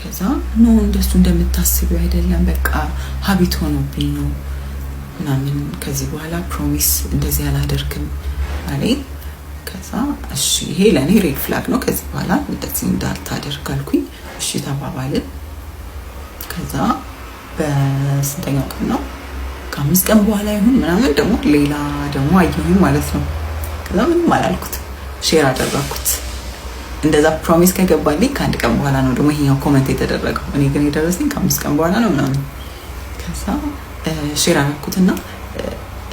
ከዛ ኖ እንደሱ እንደምታስቢው አይደለም በቃ ሀቢት ሆኖብኝ ነው ምናምን ከዚህ በኋላ ፕሮሚስ እንደዚህ አላደርግም አለኝ። ከዛ እሺ ይሄ ለኔ ሬድ ፍላግ ነው ከዚህ በኋላ እንደዚህ እንዳልታደርግ አልኩኝ። እሺ ተባባልን። ከዛ በስንተኛው ቀን ነው ከ5 ቀን በኋላ ይሁን ምናምን ደግሞ ሌላ ደግሞ አየሁኝ ማለት ነው። ከዛ ምንም አላልኩት ሼር አደረኩት። እንደዛ ፕሮሚስ ከገባልኝ ከአንድ ቀን በኋላ ነው ደግሞ ይሄኛው ኮሜንት የተደረገው። እኔ ግን የደረሰኝ ከ5 ቀን በኋላ ነው ምናምን። ከዛ ሼር አደረኩትና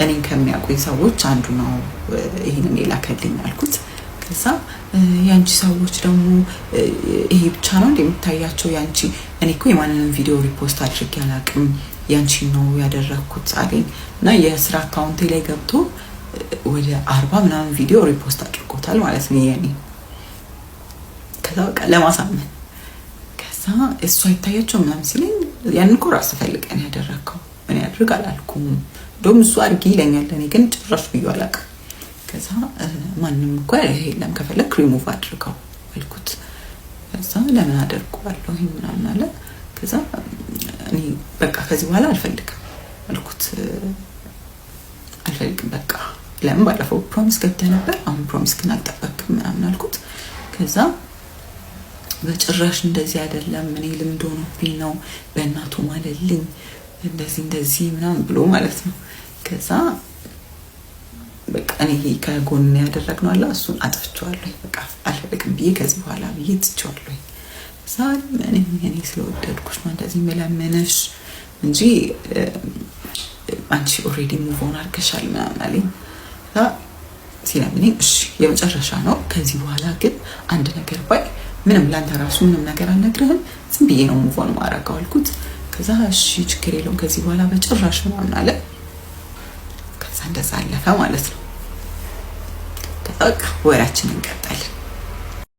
እኔን ከሚያውቁኝ ሰዎች አንዱ ነው ይሄንን የላከልኝ አልኩት። ከዛ ያንቺ ሰዎች ደግሞ ይሄ ብቻ ነው እንደምታያቸው ያንቺ እኔ እኮ የማንንም ቪዲዮ ሪፖስት አድርጌ አላውቅም ያንቺ ነው ያደረኩት አለኝ እና የስራ አካውንቴ ላይ ገብቶ ወደ 40 ምናምን ቪዲዮ ሪፖስት አድርጎታል ማለት ነው የኔ። ከዛ በቃ ለማሳመን ከዛ እሱ አይታያቸው ምናምን ሲለኝ ያንን እኮ ራስ ፈልገን ያደረከው እኔ አድርግ አላልኩም ደም እሱ አድርጊ ይለኛል እኔ ግን ጭራሽ ብዬ አላውቅም። ከዛ ማንንም እኮ የለም ከፈለክ ሪሙቭ አድርገው አልኩት። ከዛ ለምን አደርገዋለሁ ይሄን ምናምን አለ። ከዛ እኔ በቃ ከዚህ በኋላ አልፈልግም አልኩት። አልፈልግም በቃ ለምን ባለፈው ፕሮሚስ ገብተህ ነበር አሁን ፕሮሚስ ግን አልጠበቅም ምናምን አልኩት። ከዛ በጭራሽ እንደዚህ አይደለም እኔ ልምድ ሆኖብኝ ነው በእናቱ ማለልኝ እንደዚህ ምናምን ብሎ ማለት ነው። ከዛ በቃ እኔ ከጎን ያደረግነው አለ እሱን አጥፍቼዋለሁ በቃ አልፈልግም ብዬ ከዚህ በኋላ ብዬ ትቼዋለሁ። ዛሬ እኔ ስለወደድኩሽ ነው እንደዚህ መለመንሽ እንጂ አንቺ ኦሬዲ ሙቭ ኦን አድርገሻል ምናምን አለኝ። ሲለምነኝ እሺ የመጨረሻ ነው ከዚህ በኋላ ግን አንድ ነገር ባይ ምንም ላንተ ራሱ ምንም ነገር አልነግርህም ዝም ብዬ ነው ሙቭ ኦን ማድረገው አልኩት። ከዛ እሺ ችግር የለውም ከዚህ በኋላ በጭራሽ ምናምን አለ። ከዛ እንደዛ አለፈ ማለት ነው። ከዛ ወራችንን ቀጠልን።